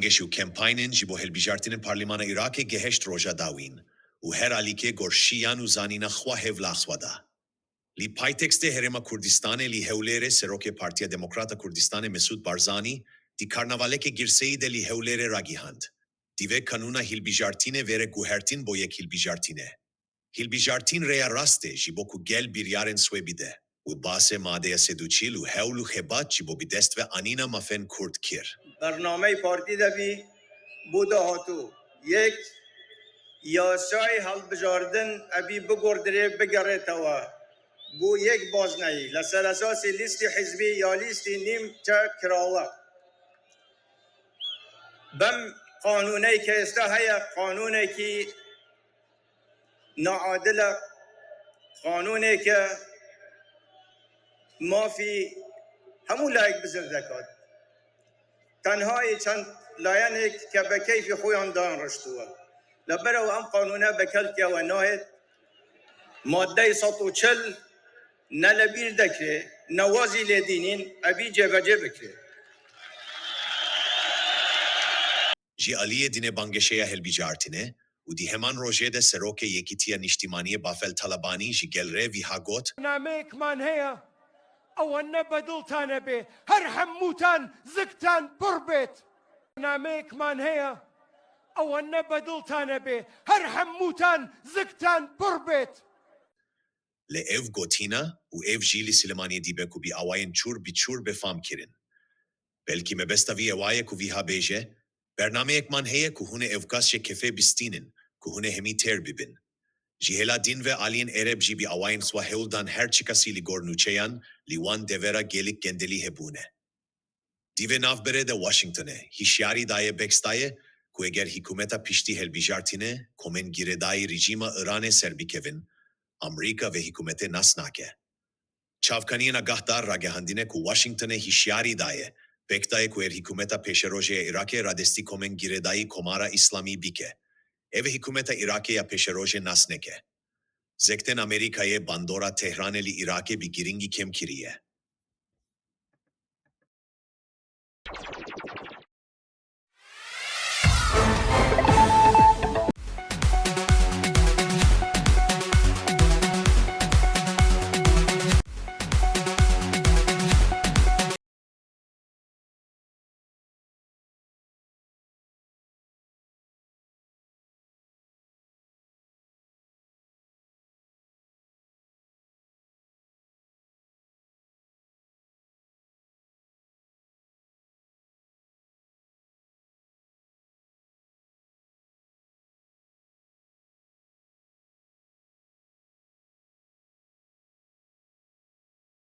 Bangeshû kampanyên ji bo hilbijartinên Parlîmana Iraqê gehişt roja dawîn û her alîkê gorşiyan û zanîna xwe hevlaxwe da. Li paytekstê Herêma Kurdistanê li hewlêrê Serokê Partiya Demokrata Kurdistanê Mesûd Barzanî di karnavalekê girseyî de li hewlêrê ragihand. Divê kanûna hilbijartinê vêre guhertin bo yek hilbijartinê. Hilbijartin rêya rast e ji bo ku gel biryarên swê bide û basê madeya sedûçîl û hewl û xebat ji bo bidest ve anîna mafên Kurd kir. برنامه پارتی دبی بوده هاتو یک یاسای هل بجاردن ابی بگردره بگره توا بو یک باز نهی لسر اساس لیست حزبی یا لیست نیم تا کراوه بم قانونی که هیا قانونی که ناعادل قانونی که مافی همون لایک بزر دکات تنهای چند لاینی که به کیف خویان دان رشتوه لبرو ام قانونه بکل که و ناهد ماده 140 نلبیر دکره نوازی لدینین ابی جبجه بکره Ji aliyê dînê bangeşeya hilbijartinê û di heman rojê de Serokê Yekîtiya Niştimaniyê Bafel Talabanî ji gel rê vîha got نامەیەکمان هەیە ئەوە نە بەدڵتانە بێ هەر هەمووتان زگتان پڕ بێت نامەیەکمان هەیە ئەوە نە بەدڵتانە بێ هەر هەمووتان زگتان پڕ بێت li ev gotina û ev jî li Silêmaniyê dîbe ku bi awayên çûr bi çûr befam kirin. Belkî mebesta vî ewayê ku vîha bêje, bernameyekman heye ku hûn ê evkas ji kefê bistînin ku hûn ê hemî têr bibin. Ji hêla dîn ve aliyên Ereb jî bi awayên xwe hewl dan her çi kesî li gor nûçeyan li wan devera gelîk gendelî hebûne. Divê navberê de Washingtonê hişyarî daye bekstaye ku eger hikûmeta piştî hilbijartinê komên girêdayî rejîma Iranê ser bikevin, Amerîka ve hikûmetê nas nake. Çavkaniyên agahdar ragihandine ku Washingtonê hişyarî daye bektaye ku er hikûmeta pêşerojê ya Iraqê radestî komên girêdayî Komara İslamî bike. Ev hikûmeta Iraqê ya pêşerojê nas neke. Zektên Amerîkayê bandora Tehranê li Iraqê bi giringî kêm kiriye.